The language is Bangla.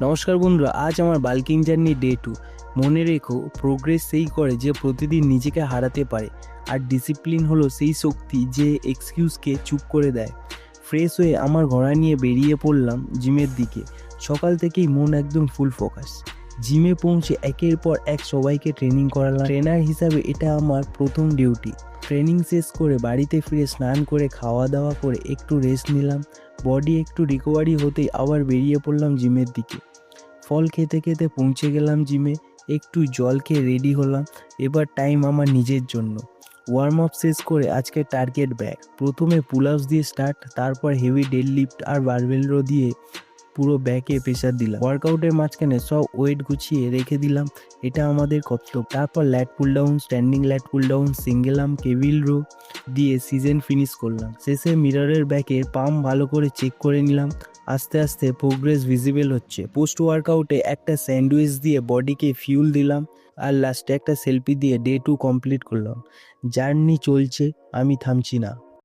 নমস্কার বন্ধুরা, আজ আমার বাল্কিং জার্নি ডে 2। মনে রেখো, প্রোগ্রেস সেই করে যে প্রতিদিন নিজেকে হারাতে পারে, আর ডিসিপ্লিন হলো সেই শক্তি যে এক্সকিউজকে চুপ করে দেয়। ফ্রেশ হয়ে আমার ঘোড়া নিয়ে বেরিয়ে পড়লাম জিমের দিকে। সকাল থেকেই মন একদম ফুল ফোকাস। জিমে পৌঁছে একের পর এক সবাইকে ট্রেনিং করালাম। ট্রেনার হিসাবে এটা আমার প্রথম ডিউটি। ট্রেনিং শেষ করে বাড়িতে ফিরে স্নান করে খাওয়া দাওয়া করে একটু রেস্ট নিলাম। বডি একটু রিকভারি হতেই আবার বেরিয়ে পড়লাম জিমের দিকে। ফল খেতে খেতে পৌঁছে গেলাম জিমে। একটু জল খেয়ে রেডি হলাম। এবার টাইম আমার নিজের জন্য। ওয়ার্ম আপ শেষ করে আজকে টার্গেট ব্যাক। প্রথমে পুল আপস দিয়ে স্টার্ট, তারপর হেভি ডেড লিফট আর বারবেল রো দিয়ে পুরো ব্যাকে প্রেশার দিলাম। ওয়ার্কআউটের মাঝখানে সব ওয়েট গুছিয়ে রেখে দিলাম, এটা আমাদের কর্তব্য। তারপর lat pull down, standing lat pull down, single arm cable row দিয়ে সিজন ফিনিশ করলাম। শেষে মিররের ব্যাকের পাম্প ভালো করে চেক করে নিলাম। আস্তে আস্তে প্রোগ্রেস ভিজিবল হচ্ছে। পোস্ট ওয়ার্কআউটে একটা স্যান্ডউইচ দিয়ে বডিকে ফিউল দিলাম, আর লাস্টে একটা সেলফি দিয়ে ডে 2 কমপ্লিট করলাম। জার্নি চলছে, আমি থামছি না।